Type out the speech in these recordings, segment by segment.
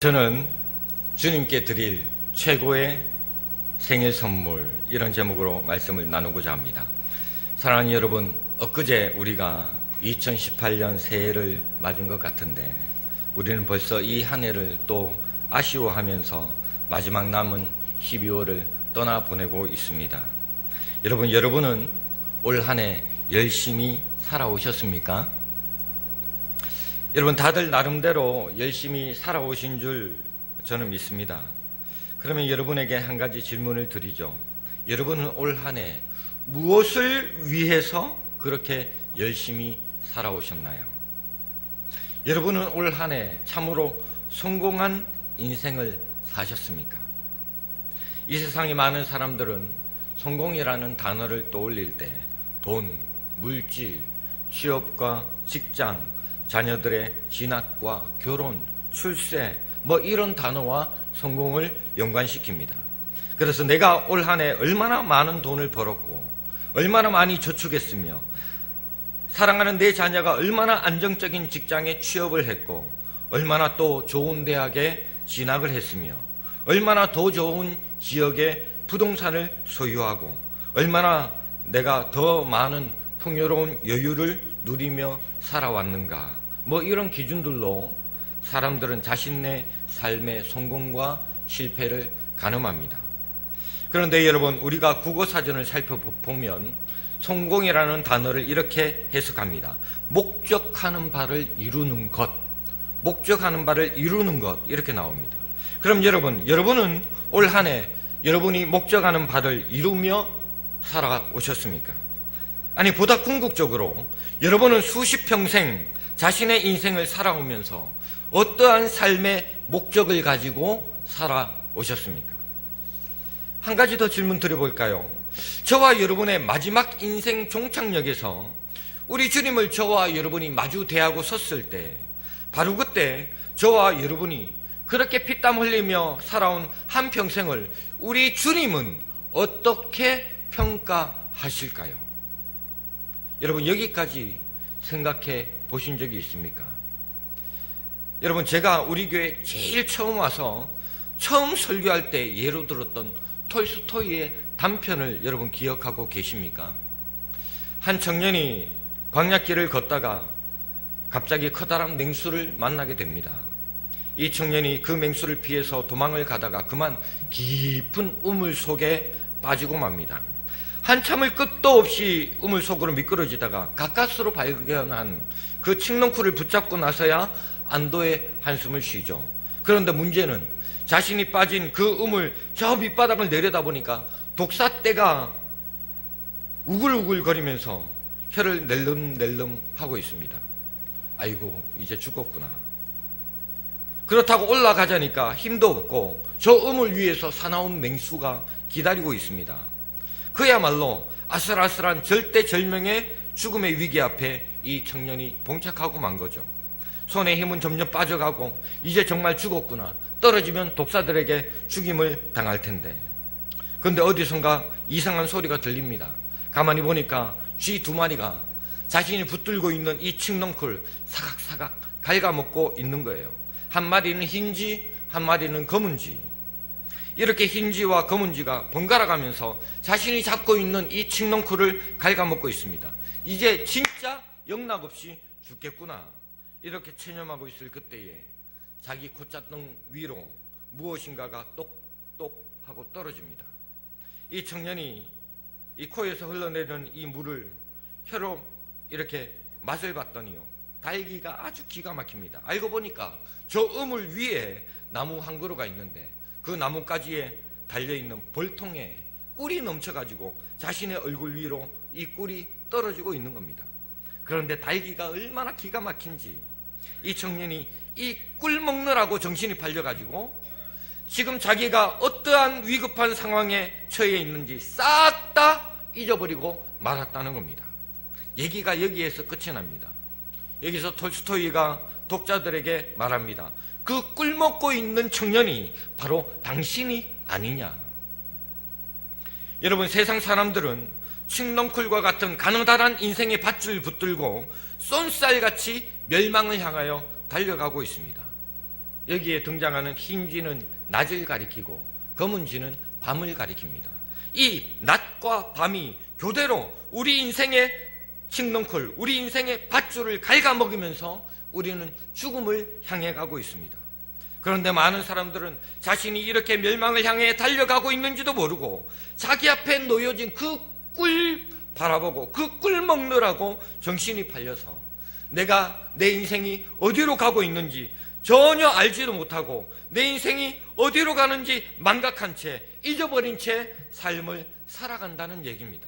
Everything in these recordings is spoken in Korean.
저는 주님께 드릴 최고의 생일 선물, 이런 제목으로 말씀을 나누고자 합니다. 사랑하는 여러분, 엊그제 우리가 2018년 새해를 맞은 것 같은데 우리는 벌써 이 한 해를 또 아쉬워하면서 마지막 남은 12월을 떠나보내고 있습니다. 여러분은 올 한 해 열심히 살아오셨습니까? 여러분, 다들 나름대로 열심히 살아오신 줄 저는 믿습니다. 그러면 여러분에게 한 가지 질문을 드리죠. 여러분은 올 한 해 무엇을 위해서 그렇게 열심히 살아오셨나요? 여러분은 올 한 해 참으로 성공한 인생을 사셨습니까? 이 세상의 많은 사람들은 성공이라는 단어를 떠올릴 때 돈, 물질, 취업과 직장, 자녀들의 진학과 결혼, 출세, 이런 단어와 성공을 연관시킵니다. 그래서 내가 올 한 해 얼마나 많은 돈을 벌었고 얼마나 많이 저축했으며 사랑하는 내 자녀가 얼마나 안정적인 직장에 취업을 했고 얼마나 또 좋은 대학에 진학을 했으며 얼마나 더 좋은 지역에 부동산을 소유하고 얼마나 내가 더 많은 풍요로운 여유를 누리며 살아왔는가, 이런 기준들로 사람들은 자신의 삶의 성공과 실패를 가늠합니다. 그런데 여러분, 우리가 국어사전을 살펴보면 성공이라는 단어를 이렇게 해석합니다. 목적하는 바를 이루는 것, 목적하는 바를 이루는 것, 이렇게 나옵니다. 그럼 여러분은 올 한 해 여러분이 목적하는 바를 이루며 살아오셨습니까? 아니, 보다 궁극적으로 여러분은 수십 평생 자신의 인생을 살아오면서 어떠한 삶의 목적을 가지고 살아오셨습니까? 한 가지 더 질문 드려볼까요? 저와 여러분의 마지막 인생 종착역에서 우리 주님을 저와 여러분이 마주 대하고 섰을 때, 바로 그때 저와 여러분이 그렇게 피땀 흘리며 살아온 한평생을 우리 주님은 어떻게 평가하실까요? 여러분, 여기까지 생각해 보신 적이 있습니까? 여러분, 제가 우리 교회 제일 처음 와서 처음 설교할 때 예로 들었던 톨스토이의 단편을 여러분 기억하고 계십니까? 한 청년이 광야길을 걷다가 갑자기 커다란 맹수를 만나게 됩니다. 이 청년이 그 맹수를 피해서 도망을 가다가 그만 깊은 우물 속에 빠지고 맙니다. 한참을 끝도 없이 우물 속으로 미끄러지다가 가까스로 발견한 그 칡넝쿨을 붙잡고 나서야 안도의 한숨을 쉬죠. 그런데 문제는 자신이 빠진 그 우물 저 밑바닥을 내려다보니까 독사떼가 우글우글거리면서 혀를 낼름낼름 하고 있습니다. 아이고, 이제 죽었구나. 그렇다고 올라가자니까 힘도 없고 저 우물 위에서 사나운 맹수가 기다리고 있습니다. 그야말로 아슬아슬한 절대절명의 죽음의 위기 앞에 이 청년이 봉착하고 만 거죠. 손에 힘은 점점 빠져가고 이제 정말 죽었구나, 떨어지면 독사들에게 죽임을 당할 텐데. 그런데 어디선가 이상한 소리가 들립니다. 가만히 보니까 쥐 두 마리가 자신이 붙들고 있는 이 칡넝쿨 사각사각 갉아먹고 있는 거예요. 한 마리는 흰쥐, 한 마리는 검은쥐. 이렇게 흰쥐와 검은쥐가 번갈아 가면서 자신이 잡고 있는 이 칡넝쿨을 갉아먹고 있습니다. 이제 진짜 영락없이 죽겠구나, 이렇게 체념하고 있을 그때에 자기 콧잔등 위로 무엇인가가 똑똑 하고 떨어집니다. 이 청년이 이 코에서 흘러내리는 이 물을 혀로 이렇게 맛을 봤더니요, 달기가 아주 기가 막힙니다. 알고 보니까 저 우물 위에 나무 한 그루가 있는데 그 나뭇가지에 달려있는 벌통에 꿀이 넘쳐가지고 자신의 얼굴 위로 이 꿀이 떨어지고 있는 겁니다. 그런데 달기가 얼마나 기가 막힌지 이 청년이 이 꿀 먹느라고 정신이 팔려가지고 지금 자기가 어떠한 위급한 상황에 처해 있는지 싹 다 잊어버리고 말았다는 겁니다. 얘기가 여기에서 끝이 납니다. 여기서 톨스토이가 독자들에게 말합니다. 그 꿀 먹고 있는 청년이 바로 당신이 아니냐. 여러분, 세상 사람들은 칡넝쿨과 같은 가느다란 인생의 밧줄 붙들고 쏜쌀같이 멸망을 향하여 달려가고 있습니다. 여기에 등장하는 흰 쥐는 낮을 가리키고 검은 쥐는 밤을 가리킵니다. 이 낮과 밤이 교대로 우리 인생의 싱덩쿨, 우리 인생의 밧줄을 갉아먹으면서 우리는 죽음을 향해 가고 있습니다. 그런데 많은 사람들은 자신이 이렇게 멸망을 향해 달려가고 있는지도 모르고 자기 앞에 놓여진 그 꿀 바라보고 그 꿀 먹느라고 정신이 팔려서 내가 내 인생이 어디로 가고 있는지 전혀 알지도 못하고 내 인생이 어디로 가는지 망각한 채 잊어버린 채 삶을 살아간다는 얘기입니다.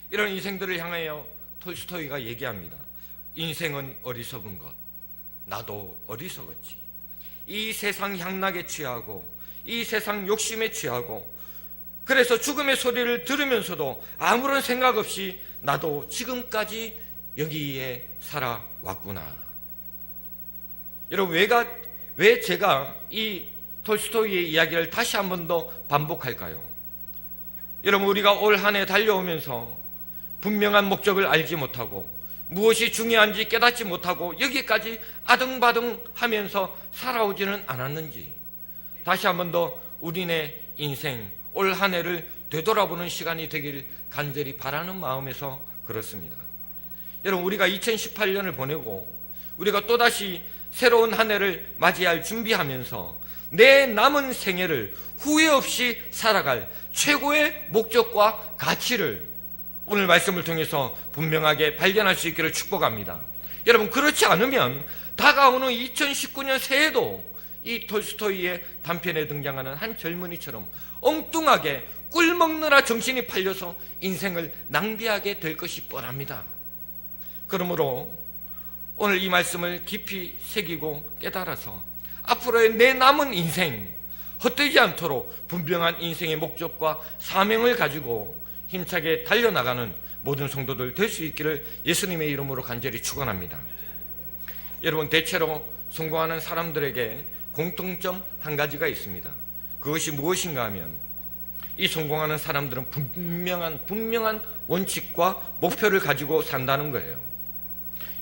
이런 인생들을 향하여 톨스토이가 얘기합니다. 인생은 어리석은 것, 나도 어리석었지. 이 세상 향락에 취하고 이 세상 욕심에 취하고 그래서 죽음의 소리를 들으면서도 아무런 생각 없이 나도 지금까지 여기에 살아왔구나. 여러분, 왜 제가 이 톨스토이의 이야기를 다시 한 번 더 반복할까요? 여러분, 우리가 올 한 해 달려오면서 분명한 목적을 알지 못하고 무엇이 중요한지 깨닫지 못하고 여기까지 아등바등 하면서 살아오지는 않았는지 다시 한 번 더 우리네 인생 올 한 해를 되돌아보는 시간이 되길 간절히 바라는 마음에서 그렇습니다. 여러분, 우리가 2018년을 보내고 우리가 또다시 새로운 한 해를 맞이할 준비하면서 내 남은 생애를 후회 없이 살아갈 최고의 목적과 가치를 오늘 말씀을 통해서 분명하게 발견할 수 있기를 축복합니다. 여러분, 그렇지 않으면 다가오는 2019년 새해도 이 톨스토이의 단편에 등장하는 한 젊은이처럼 엉뚱하게 꿀 먹느라 정신이 팔려서 인생을 낭비하게 될 것이 뻔합니다. 그러므로 오늘 이 말씀을 깊이 새기고 깨달아서 앞으로의 내 남은 인생 헛되지 않도록 분명한 인생의 목적과 사명을 가지고 힘차게 달려나가는 모든 성도들 될 수 있기를 예수님의 이름으로 간절히 축원합니다. 여러분, 대체로 성공하는 사람들에게 공통점 한 가지가 있습니다. 그것이 무엇인가 하면 이 성공하는 사람들은 분명한 원칙과 목표를 가지고 산다는 거예요.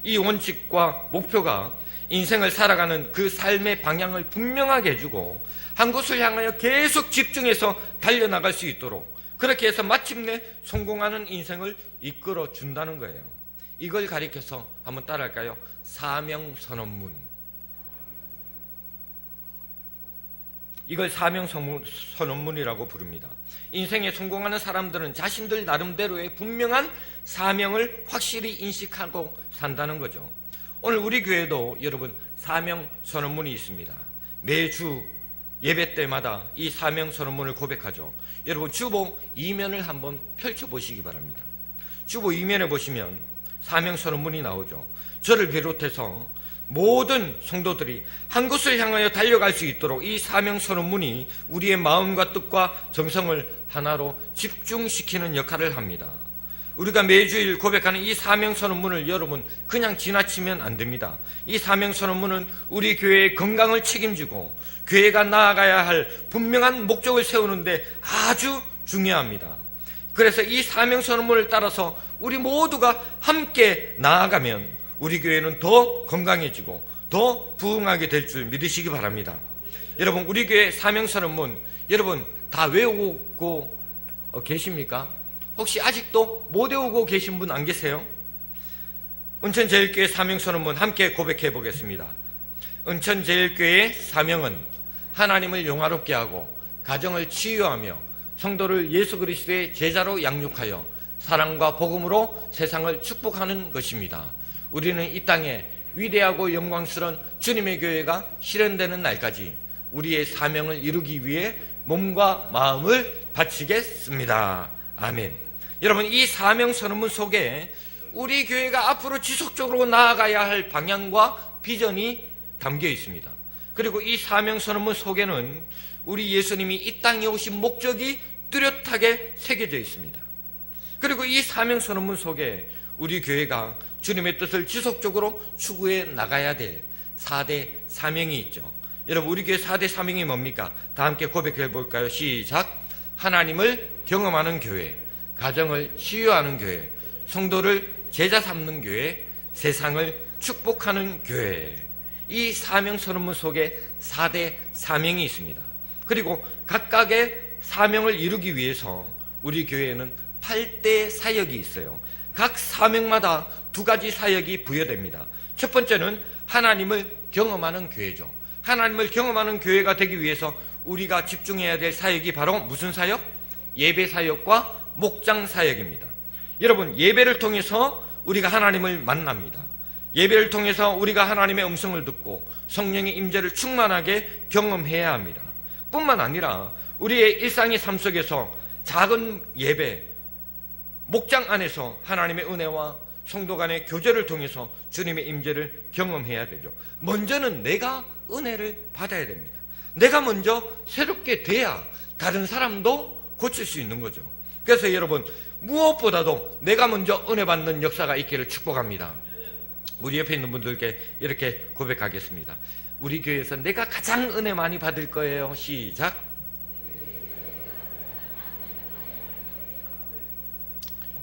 이 원칙과 목표가 인생을 살아가는 그 삶의 방향을 분명하게 해주고 한 곳을 향하여 계속 집중해서 달려나갈 수 있도록 그렇게 해서 마침내 성공하는 인생을 이끌어 준다는 거예요. 이걸 가리켜서 한번 따라할까요? 사명선언문. 이걸 사명선언문이라고 부릅니다. 인생에 성공하는 사람들은 자신들 나름대로의 분명한 사명을 확실히 인식하고 산다는 거죠. 오늘 우리 교회도 여러분 사명선언문이 있습니다. 매주 예배 때마다 이 사명선언문을 고백하죠. 여러분, 주보 2면을 한번 펼쳐보시기 바랍니다. 주보 2면에 보시면 사명선언문이 나오죠. 저를 비롯해서 모든 성도들이 한 곳을 향하여 달려갈 수 있도록 이 사명선언문이 우리의 마음과 뜻과 정성을 하나로 집중시키는 역할을 합니다. 우리가 매주일 고백하는 이 사명선언문을 여러분 그냥 지나치면 안 됩니다. 이 사명선언문은 우리 교회의 건강을 책임지고 교회가 나아가야 할 분명한 목적을 세우는데 아주 중요합니다. 그래서 이 사명선언문을 따라서 우리 모두가 함께 나아가면 우리 교회는 더 건강해지고 더 부흥하게 될 줄 믿으시기 바랍니다. 여러분, 우리 교회 사명선언문 여러분 다 외우고 계십니까? 혹시 아직도 못 외우고 계신 분 안 계세요? 은천제일교회 사명선언문 함께 고백해 보겠습니다. 은천제일교회의 사명은 하나님을 영화롭게 하고 가정을 치유하며 성도를 예수 그리스도의 제자로 양육하여 사랑과 복음으로 세상을 축복하는 것입니다. 우리는 이 땅에 위대하고 영광스러운 주님의 교회가 실현되는 날까지 우리의 사명을 이루기 위해 몸과 마음을 바치겠습니다. 아멘. 여러분, 이 사명선언문 속에 우리 교회가 앞으로 지속적으로 나아가야 할 방향과 비전이 담겨 있습니다. 그리고 이 사명선언문 속에는 우리 예수님이 이 땅에 오신 목적이 뚜렷하게 새겨져 있습니다. 그리고 이 사명선언문 속에 우리 교회가 주님의 뜻을 지속적으로 추구해 나가야 될 4대 사명이 있죠. 여러분, 우리 교회 4대 사명이 뭡니까? 다 함께 고백해 볼까요? 시작. 하나님을 경험하는 교회, 가정을 치유하는 교회, 성도를 제자 삼는 교회, 세상을 축복하는 교회. 이 사명 선언문 속에 4대 사명이 있습니다. 그리고 각각의 사명을 이루기 위해서 우리 교회에는 8대 사역이 있어요. 각 사명마다 2가지 사역이 부여됩니다. 첫 번째는 하나님을 경험하는 교회죠. 하나님을 경험하는 교회가 되기 위해서 우리가 집중해야 될 사역이 바로 무슨 사역? 예배 사역과 목장 사역입니다. 여러분, 예배를 통해서 우리가 하나님을 만납니다. 예배를 통해서 우리가 하나님의 음성을 듣고 성령의 임재를 충만하게 경험해야 합니다. 뿐만 아니라 우리의 일상의 삶 속에서 작은 예배, 목장 안에서 하나님의 은혜와 성도 간의 교제를 통해서 주님의 임재를 경험해야 되죠. 먼저는 내가 은혜를 받아야 됩니다. 내가 먼저 새롭게 돼야 다른 사람도 고칠 수 있는 거죠. 그래서 여러분, 무엇보다도 내가 먼저 은혜 받는 역사가 있기를 축복합니다. 우리 옆에 있는 분들께 이렇게 고백하겠습니다. 우리 교회에서 내가 가장 은혜 많이 받을 거예요. 시작.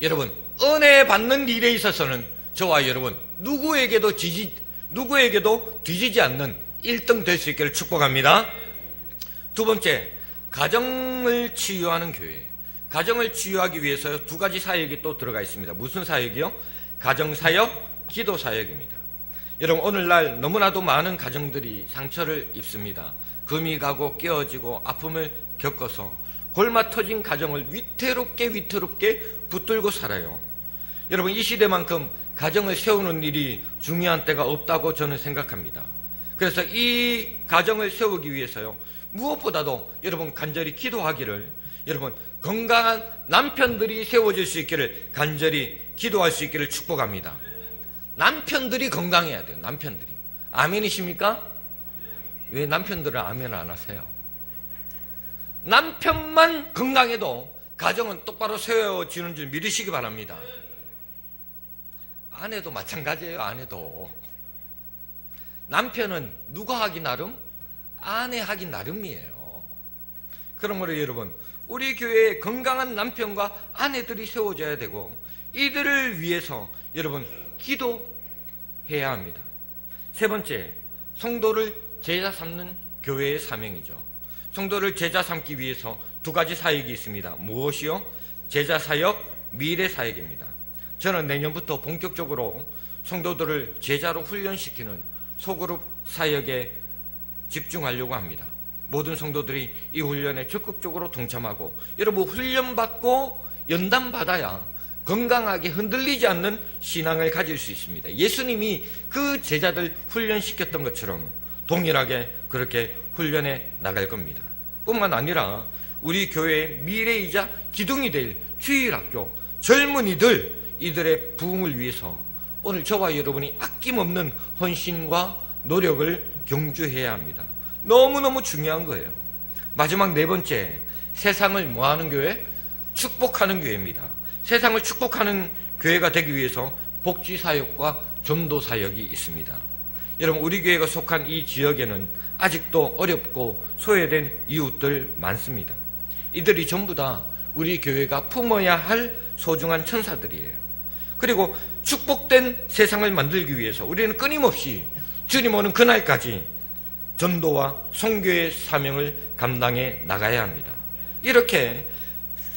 여러분, 은혜 받는 일에 있어서는 저와 여러분 누구에게도 뒤지지 않는 1등 될 수 있기를 축복합니다. 두 번째, 가정을 치유하는 교회. 가정을 치유하기 위해서 2가지 사역이 또 들어가 있습니다. 무슨 사역이요? 가정사역, 기도사역입니다. 여러분, 오늘날 너무나도 많은 가정들이 상처를 입습니다. 금이 가고 깨어지고 아픔을 겪어서 골마 터진 가정을 위태롭게 붙들고 살아요. 여러분, 이 시대만큼 가정을 세우는 일이 중요한 때가 없다고 저는 생각합니다. 그래서 이 가정을 세우기 위해서요, 무엇보다도 여러분 간절히 기도하기를, 여러분 건강한 남편들이 세워질 수 있기를 간절히 기도할 수 있기를 축복합니다. 남편들이 건강해야 돼요. 남편들이. 아멘이십니까? 왜 남편들은 아멘 안 하세요? 남편만 건강해도 가정은 똑바로 세워지는 줄 믿으시기 바랍니다. 아내도 마찬가지예요. 아내도. 남편은 누가 하기 나름? 아내 하기 나름이에요. 그러므로 여러분, 우리 교회에 건강한 남편과 아내들이 세워져야 되고, 이들을 위해서 여러분 기도해야 합니다. 세 번째, 성도를 제자 삼는 교회의 사명이죠. 성도를 제자 삼기 위해서 2가지 사역이 있습니다. 무엇이요? 제자 사역, 미래 사역입니다. 저는 내년부터 본격적으로 성도들을 제자로 훈련시키는 소그룹 사역에 집중하려고 합니다. 모든 성도들이 이 훈련에 적극적으로 동참하고, 여러분 훈련받고 연단받아야 건강하게 흔들리지 않는 신앙을 가질 수 있습니다. 예수님이 그 제자들 훈련시켰던 것처럼 동일하게 그렇게 훈련해 나갈 겁니다. 뿐만 아니라 우리 교회의 미래이자 기둥이 될 주일학교 젊은이들, 이들의 부흥을 위해서 오늘 저와 여러분이 아낌없는 헌신과 노력을 경주해야 합니다. 너무너무 중요한 거예요. 마지막 4번째, 세상을 뭐하는 교회? 축복하는 교회입니다. 세상을 축복하는 교회가 되기 위해서 복지사역과 전도사역이 있습니다. 여러분, 우리 교회가 속한 이 지역에는 아직도 어렵고 소외된 이웃들 많습니다. 이들이 전부 다 우리 교회가 품어야 할 소중한 천사들이에요. 그리고 축복된 세상을 만들기 위해서 우리는 끊임없이 주님 오는 그날까지 전도와 선교의 사명을 감당해 나가야 합니다. 이렇게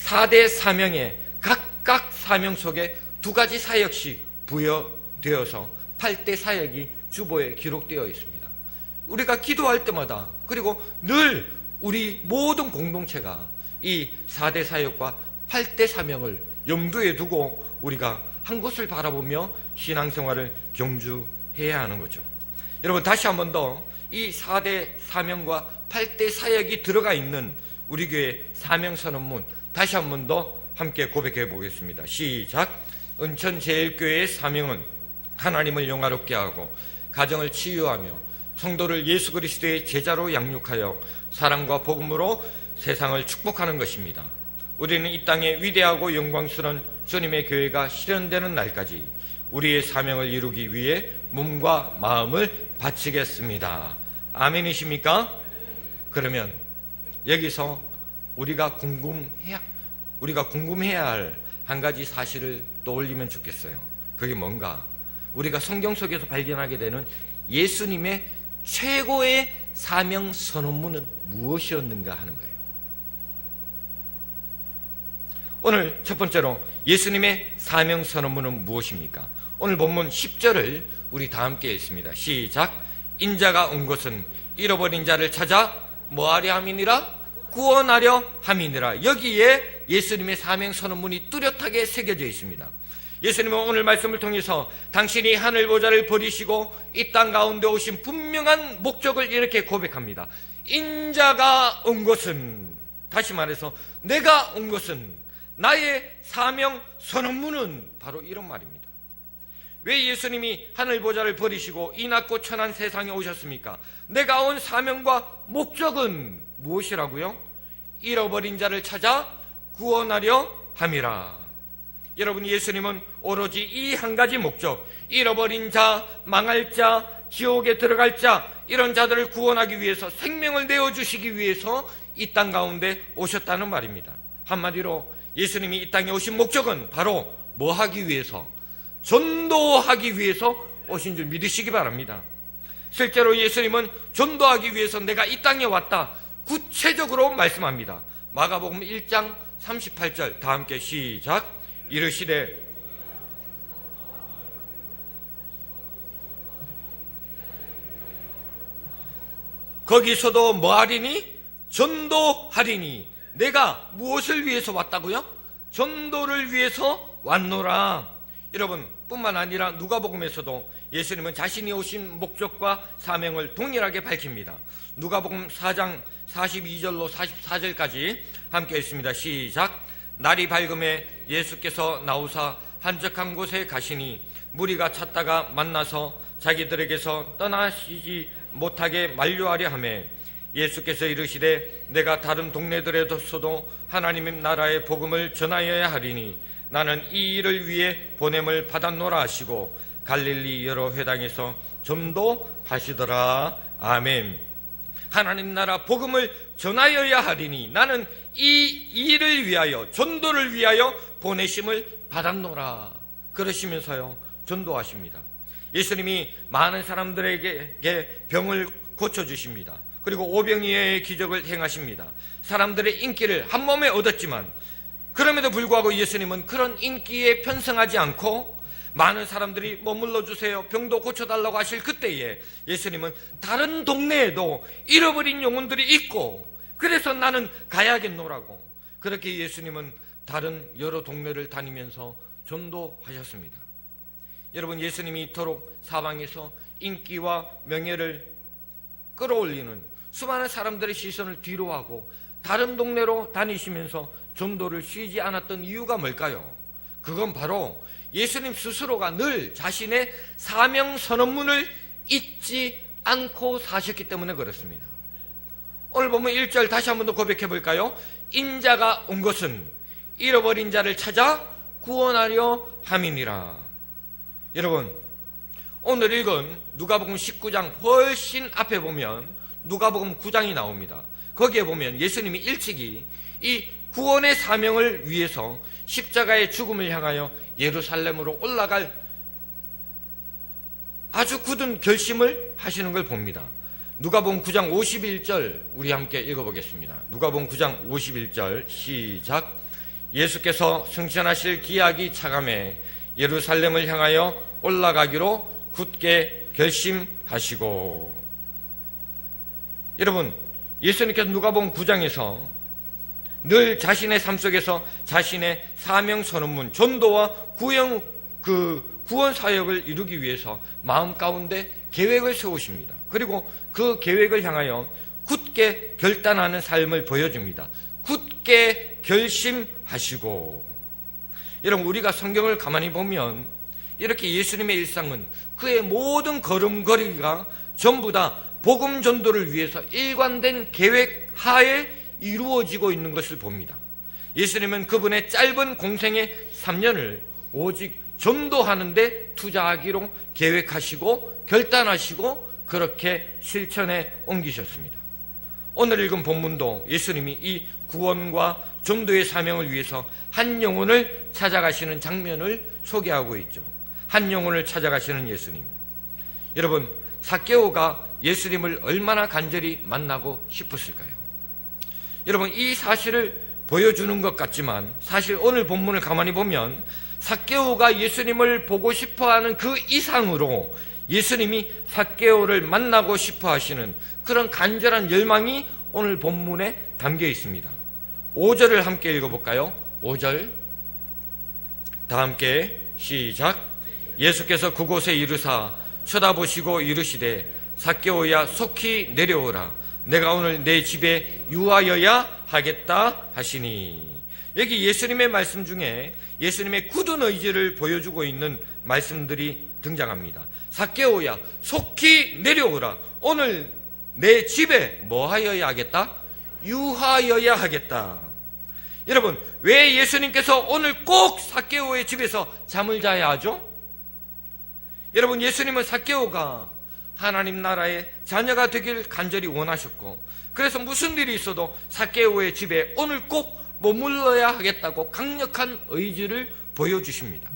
4대 사명에 각각 사명 속에 2가지 사역씩 부여되어서 8대 사역이 주보에 기록되어 있습니다. 우리가 기도할 때마다, 그리고 늘 우리 모든 공동체가 이 4대 사역과 8대 사명을 염두에 두고 우리가 한 곳을 바라보며 신앙생활을 경주해야 하는 거죠. 여러분, 다시 한 번 더 이 4대 사명과 8대 사역이 들어가 있는 우리 교회 사명선언문 다시 한 번 더 함께 고백해 보겠습니다. 시작. 은천제일교회의 사명은 하나님을 영화롭게 하고 가정을 치유하며 성도를 예수 그리스도의 제자로 양육하여 사랑과 복음으로 세상을 축복하는 것입니다. 우리는 이 땅에 위대하고 영광스러운 주님의 교회가 실현되는 날까지 우리의 사명을 이루기 위해 몸과 마음을 바치겠습니다. 아멘이십니까? 그러면 여기서 우리가 궁금해야 할 한 가지 사실을 떠올리면 좋겠어요. 그게 뭔가? 우리가 성경 속에서 발견하게 되는 예수님의 최고의 사명 선언문은 무엇이었는가 하는 거예요. 오늘 첫 번째로 예수님의 사명 선언문은 무엇입니까? 오늘 본문 10절을 우리 다 함께 읽습니다. 시작. 인자가 온 것은 잃어버린 자를 찾아 뭐하려 함이니라? 구원하려 함이니라. 여기에 예수님의 사명 선언문이 뚜렷하게 새겨져 있습니다. 예수님은 오늘 말씀을 통해서 당신이 하늘 보좌를 버리시고 이 땅 가운데 오신 분명한 목적을 이렇게 고백합니다. 인자가 온 것은, 다시 말해서 내가 온 것은, 나의 사명 선언문은 바로 이런 말입니다. 왜 예수님이 하늘 보좌를 버리시고 이 낮고 천한 세상에 오셨습니까? 내가 온 사명과 목적은 무엇이라고요? 잃어버린 자를 찾아 구원하려 함이라. 여러분, 예수님은 오로지 이 한 가지 목적, 잃어버린 자, 망할 자, 지옥에 들어갈 자, 이런 자들을 구원하기 위해서, 생명을 내어주시기 위해서 이 땅 가운데 오셨다는 말입니다. 한마디로 예수님이 이 땅에 오신 목적은 바로 뭐 하기 위해서? 전도하기 위해서 오신 줄 믿으시기 바랍니다. 실제로 예수님은 전도하기 위해서 내가 이 땅에 왔다, 구체적으로 말씀합니다. 마가복음 1장 38절 다 함께 시작. 이르시되 거기서도 뭐 하리니? 전도하리니. 내가 무엇을 위해서 왔다고요? 전도를 위해서 왔노라. 여러분, 뿐만 아니라 누가복음에서도 예수님은 자신이 오신 목적과 사명을 동일하게 밝힙니다. 누가복음 4장 42절로 44절까지 함께 읽습니다. 시작. 날이 밝음에 예수께서 나오사 한적한 곳에 가시니 무리가 찾다가 만나서 자기들에게서 떠나시지 못하게 만류하려 하며 예수께서 이르시되 내가 다른 동네들에서도 하나님의 나라의 복음을 전하여야 하리니 나는 이 일을 위해 보냄을 받았노라 하시고 갈릴리 여러 회당에서 전도하시더라. 아멘. 하나님 나라 복음을 전하여야 하리니 나는 이 일을 위하여, 전도를 위하여 보내심을 받았노라. 그러시면서요 전도하십니다. 예수님이 많은 사람들에게 병을 고쳐주십니다. 그리고 오병이어의 기적을 행하십니다. 사람들의 인기를 한 몸에 얻었지만 그럼에도 불구하고 예수님은 그런 인기에 편승하지 않고 많은 사람들이 머물러 주세요, 병도 고쳐달라고 하실 그때에 예수님은 다른 동네에도 잃어버린 영혼들이 있고 그래서 나는 가야겠노라고, 그렇게 예수님은 다른 여러 동네를 다니면서 전도하셨습니다. 여러분, 예수님이 이토록 사방에서 인기와 명예를 끌어올리는 수많은 사람들의 시선을 뒤로하고 다른 동네로 다니시면서 전도를 쉬지 않았던 이유가 뭘까요? 그건 바로 예수님 스스로가 늘 자신의 사명 선언문을 잊지 않고 사셨기 때문에 그렇습니다. 오늘 보면 1절 다시 한 번 더 고백해 볼까요? 인자가 온 것은 잃어버린 자를 찾아 구원하려 함이니라. 여러분, 오늘 읽은 누가복음 19장 훨씬 앞에 보면 누가복음 9장이 나옵니다. 거기에 보면 예수님이 일찍이 이 구원의 사명을 위해서 십자가의 죽음을 향하여 예루살렘으로 올라갈 아주 굳은 결심을 하시는 걸 봅니다. 누가복음 9장 51절 우리 함께 읽어보겠습니다. 누가복음 9장 51절 시작. 예수께서 승천하실 기약이 차감해 예루살렘을 향하여 올라가기로 굳게 결심하시고. 여러분, 예수님께서 누가복음 9장에서 늘 자신의 삶 속에서 자신의 사명 선언문, 전도와 구원 사역을 이루기 위해서 마음 가운데 계획을 세우십니다. 그리고 그 계획을 향하여 굳게 결단하는 삶을 보여줍니다. 굳게 결심하시고. 여러분, 우리가 성경을 가만히 보면 이렇게 예수님의 일상은 그의 모든 걸음걸이가 전부 다 복음 전도를 위해서 일관된 계획 하에 이루어지고 있는 것을 봅니다. 예수님은 그분의 짧은 공생의 3년을 오직 전도하는 데 투자하기로 계획하시고 결단하시고 그렇게 실천에 옮기셨습니다. 오늘 읽은 본문도 예수님이 이 구원과 전도의 사명을 위해서 한 영혼을 찾아가시는 장면을 소개하고 있죠. 한 영혼을 찾아가시는 예수님. 여러분, 삭개오가 예수님을 얼마나 간절히 만나고 싶었을까요? 여러분, 이 사실을 보여주는 것 같지만 사실 오늘 본문을 가만히 보면 삭개오가 예수님을 보고 싶어하는 그 이상으로 예수님이 삭개오를 만나고 싶어 하시는 그런 간절한 열망이 오늘 본문에 담겨 있습니다. 5절을 함께 읽어볼까요? 5절 다 함께 시작. 예수께서 그곳에 이르사 쳐다보시고 이르시되 삭개오야 속히 내려오라. 내가 오늘 내 집에 유하여야 하겠다 하시니. 여기 예수님의 말씀 중에 예수님의 굳은 의지를 보여주고 있는 말씀들이 등장합니다. 삭개오야 속히 내려오라. 오늘 내 집에 뭐 하여야 하겠다? 유하여야 하겠다. 여러분, 왜 예수님께서 오늘 꼭 삭개오의 집에서 잠을 자야 하죠? 여러분, 예수님은 삭개오가 하나님 나라의 자녀가 되길 간절히 원하셨고, 그래서 무슨 일이 있어도 삭개오의 집에 오늘 꼭 머물러야 하겠다고 강력한 의지를 보여주십니다.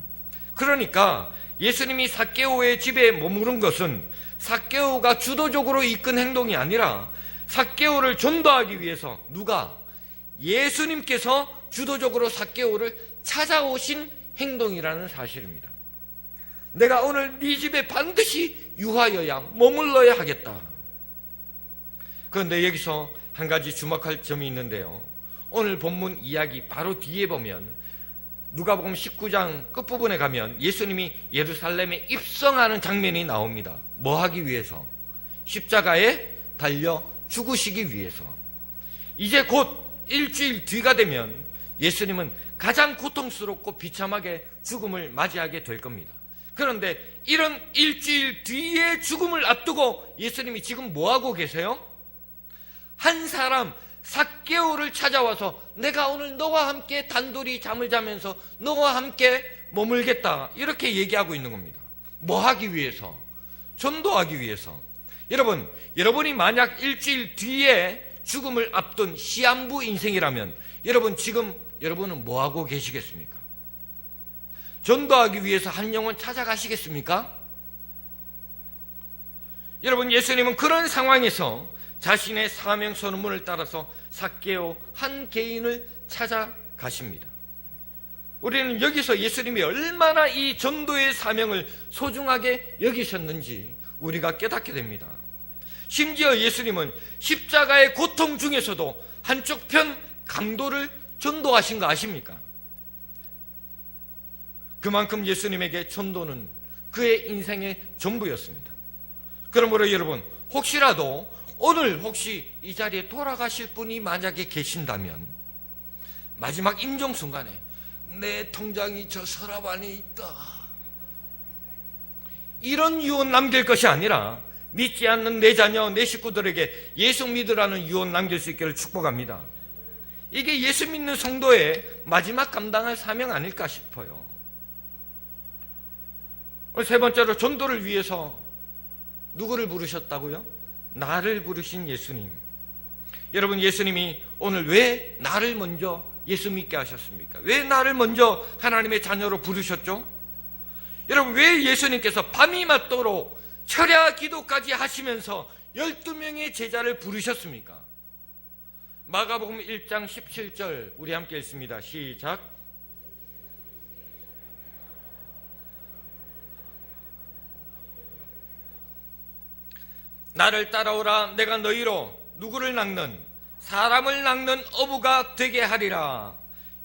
그러니까 예수님이 삭개오의 집에 머무른 것은 삭개오가 주도적으로 이끈 행동이 아니라 삭개오를 전도하기 위해서 누가? 예수님께서 주도적으로 삭개오를 찾아오신 행동이라는 사실입니다. 내가 오늘 네 집에 반드시 유하여야 머물러야 하겠다. 그런데 여기서 한 가지 주목할 점이 있는데요. 오늘 본문 이야기 바로 뒤에 보면 누가복음 19장 끝부분에 가면 예수님이 예루살렘에 입성하는 장면이 나옵니다. 뭐 하기 위해서? 십자가에 달려 죽으시기 위해서. 이제 곧 일주일 뒤가 되면 예수님은 가장 고통스럽고 비참하게 죽음을 맞이하게 될 겁니다. 그런데 이런 일주일 뒤의 죽음을 앞두고 예수님이 지금 뭐 하고 계세요? 한 사람 삭개오를 찾아와서 내가 오늘 너와 함께 단둘이 잠을 자면서 너와 함께 머물겠다, 이렇게 얘기하고 있는 겁니다. 뭐 하기 위해서? 전도하기 위해서. 여러분이 만약 일주일 뒤에 죽음을 앞둔 시한부 인생이라면 지금 여러분은 뭐 하고 계시겠습니까? 전도하기 위해서 한 영혼 찾아가시겠습니까? 여러분, 예수님은 그런 상황에서 자신의 사명 선언문을 따라서 삭개오 한 개인을 찾아가십니다. 우리는 여기서 예수님이 얼마나 이 전도의 사명을 소중하게 여기셨는지 우리가 깨닫게 됩니다. 심지어 예수님은 십자가의 고통 중에서도 한쪽 편 강도를 전도하신 거 아십니까? 그만큼 예수님에게 전도는 그의 인생의 전부였습니다. 그러므로 여러분, 혹시라도 오늘 혹시 이 자리에 돌아가실 분이 만약에 계신다면 마지막 임종 순간에 내 통장이 저 서랍 안에 있다, 이런 유언 남길 것이 아니라 믿지 않는 내 자녀, 내 식구들에게 예수 믿으라는 유언 남길 수 있기를 축복합니다. 이게 예수 믿는 성도의 마지막 감당할 사명 아닐까 싶어요. 세 번째로 전도를 위해서 누구를 부르셨다고요? 나를 부르신 예수님. 여러분, 예수님이 오늘 왜 나를 먼저 예수 믿게 하셨습니까? 왜 나를 먼저 하나님의 자녀로 부르셨죠? 여러분, 왜 예수님께서 밤이 맞도록 철야 기도까지 하시면서 12명의 제자를 부르셨습니까? 마가복음 1장 17절 우리 함께 읽습니다. 시작. 나를 따라오라. 내가 너희로 누구를 낚는? 사람을 낚는 어부가 되게 하리라.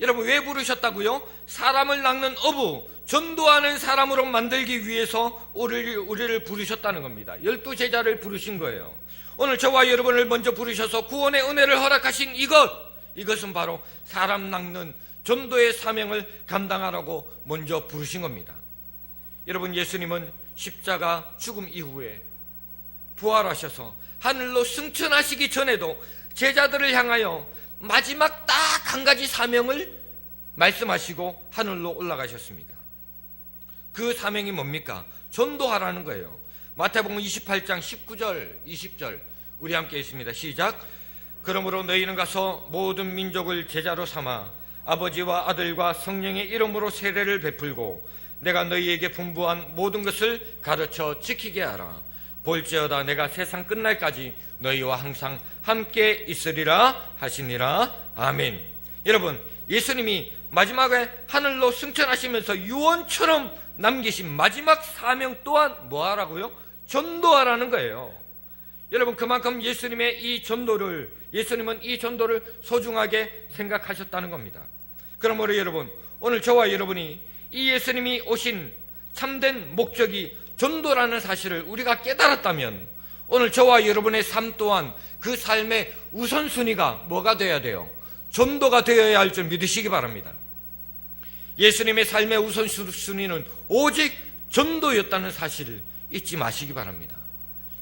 여러분, 왜 부르셨다고요? 사람을 낚는 어부, 전도하는 사람으로 만들기 위해서 우리를 부르셨다는 겁니다. 12제자를 부르신 거예요. 오늘 저와 여러분을 먼저 부르셔서 구원의 은혜를 허락하신 이것은 바로 사람 낚는 전도의 사명을 감당하라고 먼저 부르신 겁니다. 여러분, 예수님은 십자가 죽음 이후에 부활하셔서 하늘로 승천하시기 전에도 제자들을 향하여 마지막 딱 한 가지 사명을 말씀하시고 하늘로 올라가셨습니다. 그 사명이 뭡니까? 전도하라는 거예요. 마태복음 28장 19절 20절 우리 함께 읽습니다. 시작. 그러므로 너희는 가서 모든 민족을 제자로 삼아 아버지와 아들과 성령의 이름으로 세례를 베풀고 내가 너희에게 분부한 모든 것을 가르쳐 지키게 하라. 볼지어다 내가 세상 끝날까지 너희와 항상 함께 있으리라 하시니라. 아멘. 여러분, 예수님이 마지막에 하늘로 승천하시면서 유언처럼 남기신 마지막 사명 또한 뭐하라고요? 전도하라는 거예요. 여러분, 그만큼 예수님은 이 전도를 소중하게 생각하셨다는 겁니다. 그러므로 여러분, 오늘 저와 여러분이 이 예수님이 오신 참된 목적이 전도라는 사실을 우리가 깨달았다면 오늘 저와 여러분의 삶 또한 그 삶의 우선순위가 뭐가 되어야 돼요? 전도가 되어야 할 줄 믿으시기 바랍니다. 예수님의 삶의 우선순위는 오직 전도였다는 사실을 잊지 마시기 바랍니다.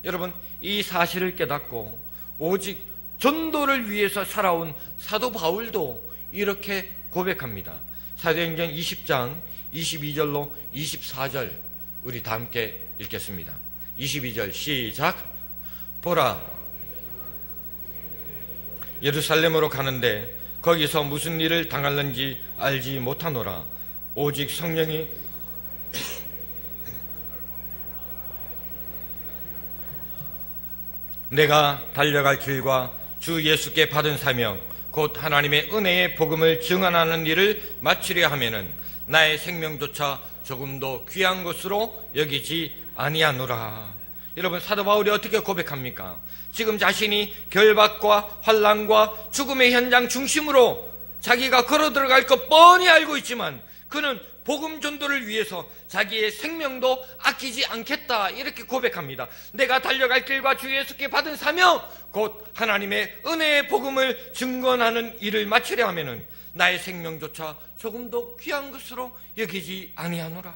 여러분, 이 사실을 깨닫고 오직 전도를 위해서 살아온 사도 바울도 이렇게 고백합니다. 사도행전 20장 22절로 24절 우리 다 함께 읽겠습니다. 22절 시작. 보라, 예루살렘으로 가는데 거기서 무슨 일을 당할는지 알지 못하노라. 오직 성령이 내가 달려갈 길과 주 예수께 받은 사명 곧 하나님의 은혜의 복음을 증언하는 일을 마치려 하면은 나의 생명조차 조금도 귀한 것으로 여기지 아니하노라. 여러분, 사도 바울이 어떻게 고백합니까? 지금 자신이 결박과 환난과 죽음의 현장 중심으로 자기가 걸어 들어갈 것 뻔히 알고 있지만 그는 복음 전도를 위해서 자기의 생명도 아끼지 않겠다, 이렇게 고백합니다. 내가 달려갈 길과 주 예수께 받은 사명 곧 하나님의 은혜의 복음을 증언하는 일을 마치려 하면은 나의 생명조차 조금도 귀한 것으로 여기지 아니하노라.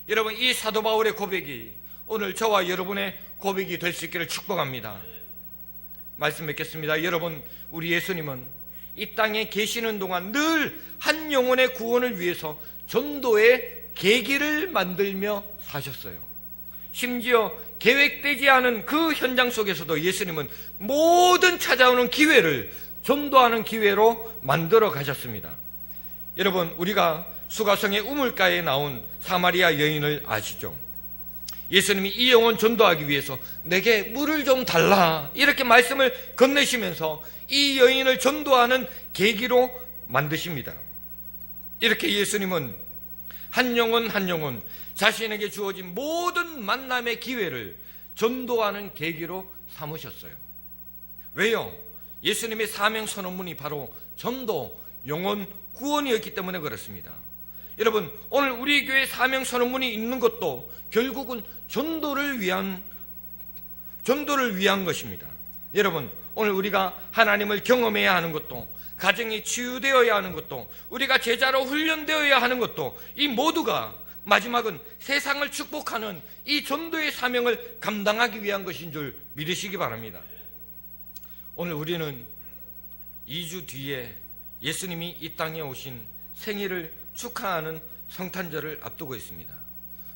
여러분, 이 사도 바울의 고백이 오늘 저와 여러분의 고백이 될 수 있기를 축복합니다. 말씀 맺겠습니다. 여러분, 우리 예수님은 이 땅에 계시는 동안 늘 한 영혼의 구원을 위해서 전도의 계기를 만들며 사셨어요. 심지어 계획되지 않은 그 현장 속에서도 예수님은 모든 찾아오는 기회를 전도하는 기회로 만들어 가셨습니다. 여러분, 우리가 수가성의 우물가에 나온 사마리아 여인을 아시죠? 예수님이 이 영혼 전도하기 위해서 내게 물을 좀 달라, 이렇게 말씀을 건네시면서 이 여인을 전도하는 계기로 만드십니다. 이렇게 예수님은 한 영혼 한 영혼 자신에게 주어진 모든 만남의 기회를 전도하는 계기로 삼으셨어요. 왜요? 예수님의 사명 선언문이 바로 전도, 영혼 구원이었기 때문에 그렇습니다. 여러분, 오늘 우리 교회 사명 선언문이 있는 것도 결국은 전도를 위한 것입니다. 여러분, 오늘 우리가 하나님을 경험해야 하는 것도, 가정이 치유되어야 하는 것도, 우리가 제자로 훈련되어야 하는 것도, 이 모두가 마지막은 세상을 축복하는 이 전도의 사명을 감당하기 위한 것인 줄 믿으시기 바랍니다. 오늘 우리는 2주 뒤에 예수님이 이 땅에 오신 생일을 축하하는 성탄절을 앞두고 있습니다.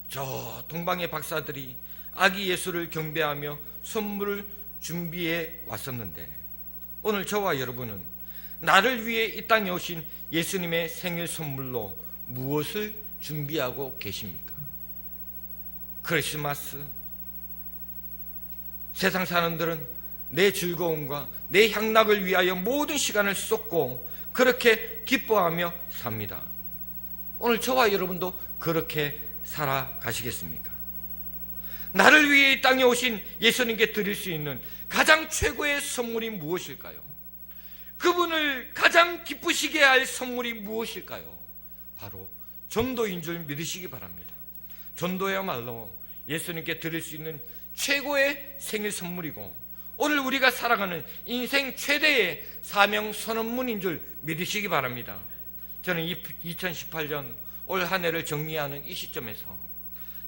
저 동방의 박사들이 아기 예수를 경배하며 선물을 준비해 왔었는데 오늘 저와 여러분은 나를 위해 이 땅에 오신 예수님의 생일 선물로 무엇을 준비하고 계십니까? 크리스마스, 세상 사람들은 내 즐거움과 내 향락을 위하여 모든 시간을 쏟고 그렇게 기뻐하며 삽니다. 오늘 저와 여러분도 그렇게 살아가시겠습니까? 나를 위해 이 땅에 오신 예수님께 드릴 수 있는 가장 최고의 선물이 무엇일까요? 그분을 가장 기쁘시게 할 선물이 무엇일까요? 바로 전도인 줄 믿으시기 바랍니다. 전도야말로 예수님께 드릴 수 있는 최고의 생일 선물이고 오늘 우리가 살아가는 인생 최대의 사명 선언문인 줄 믿으시기 바랍니다. 저는 2018년 올 한 해를 정리하는 이 시점에서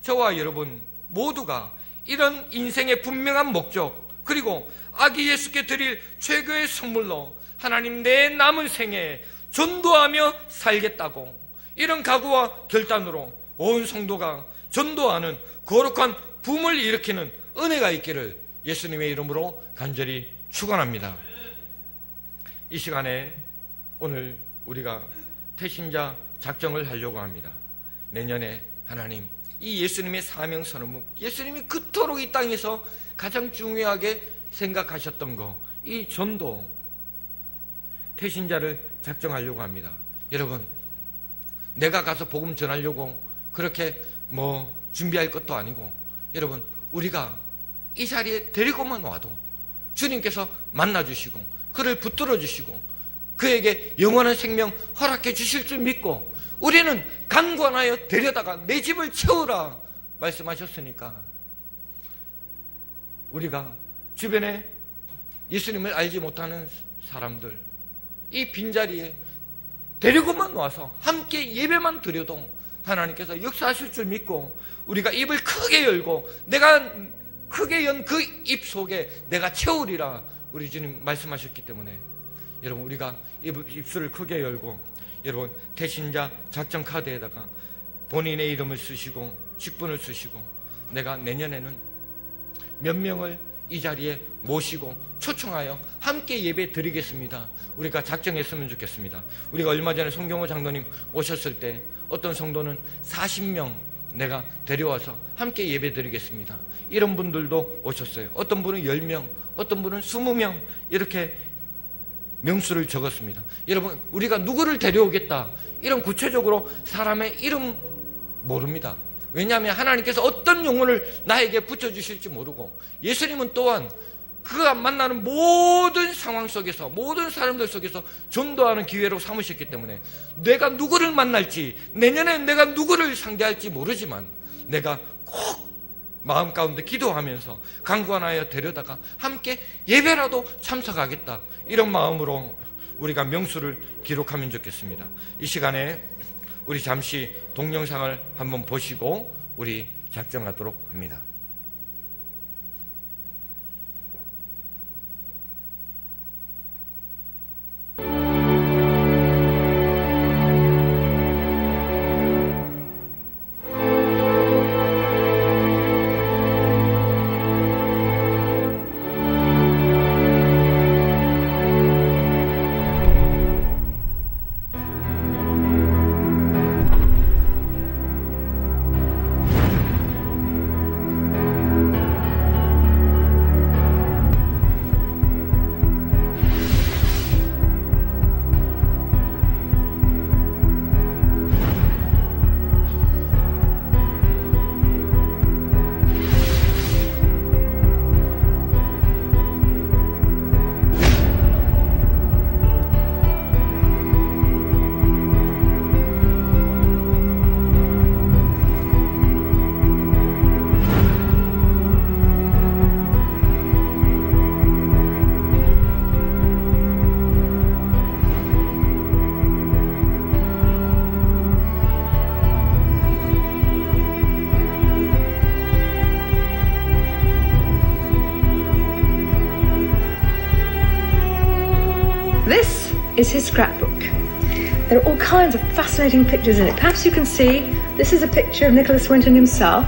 저와 여러분 모두가 이런 인생의 분명한 목적, 그리고 아기 예수께 드릴 최고의 선물로 하나님 내 남은 생에 전도하며 살겠다고, 이런 각오와 결단으로 온 성도가 전도하는 거룩한 붐을 일으키는 은혜가 있기를 예수님의 이름으로 간절히 축원합니다. 이 시간에 오늘 우리가 태신자 작정을 하려고 합니다. 내년에 하나님 이 예수님의 사명 선언문, 예수님이 그토록 이 땅에서 가장 중요하게 생각하셨던 거, 이 전도, 태신자를 작정하려고 합니다. 여러분, 내가 가서 복음 전하려고 그렇게 준비할 것도 아니고, 여러분, 우리가 이 자리에 데리고만 와도 주님께서 만나주시고 그를 붙들어 주시고 그에게 영원한 생명 허락해 주실 줄 믿고, 우리는 강권하여 데려다가 내 집을 채우라 말씀하셨으니까, 우리가 주변에 예수님을 알지 못하는 사람들, 이 빈자리에 데리고만 와서 함께 예배만 드려도 하나님께서 역사하실 줄 믿고, 우리가 입을 크게 열고 내가 크게 연 그 입 속에 내가 채우리라 우리 주님 말씀하셨기 때문에, 여러분, 우리가 입술을 크게 열고, 여러분, 태신자 작전 카드에다가 본인의 이름을 쓰시고 직분을 쓰시고, 내가 내년에는 몇 명을 이 자리에 모시고 초청하여 함께 예배 드리겠습니다. 우리가 작정했으면 좋겠습니다. 우리가 얼마 전에 송경호 장로님 오셨을 때 어떤 성도는 40명 내가 데려와서 함께 예배 드리겠습니다, 이런 분들도 오셨어요. 어떤 분은 10명, 어떤 분은 20명, 이렇게 명수를 적었습니다. 여러분, 우리가 누구를 데려오겠다 이런 구체적으로 사람의 이름 모릅니다. 왜냐하면 하나님께서 어떤 영혼을 나에게 붙여주실지 모르고, 예수님은 또한 그가 만나는 모든 상황 속에서, 모든 사람들 속에서 전도하는 기회로 삼으셨기 때문에, 내가 누구를 만날지, 내년에 내가 누구를 상대할지 모르지만 내가 꼭 마음 가운데 기도하면서 강권하여 데려다가 함께 예배라도 참석하겠다, 이런 마음으로 우리가 명수를 기록하면 좋겠습니다. 이 시간에 우리 잠시 동영상을 한번 보시고 우리 작정하도록 합니다. This is his scrapbook. There are all kinds of fascinating pictures in it. Perhaps you can see this is a picture of Nicholas Winton himself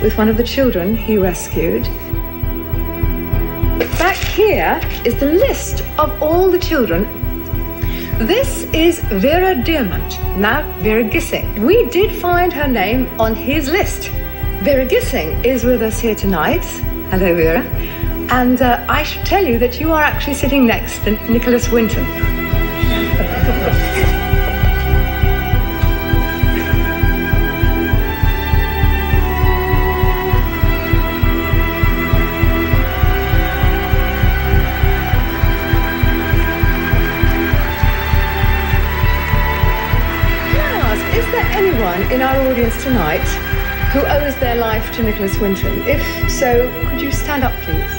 with one of the children he rescued. Back here is the list of all the children. This is Vera Diamant, now Vera Gissing. We did find her name on his list. Vera Gissing is with us here tonight. Hello, Vera. And I should tell you that you are actually sitting next to Nicholas Winton. Anyone in our audience tonight who owes their life to Nicholas Winton? If so, could you stand up, please?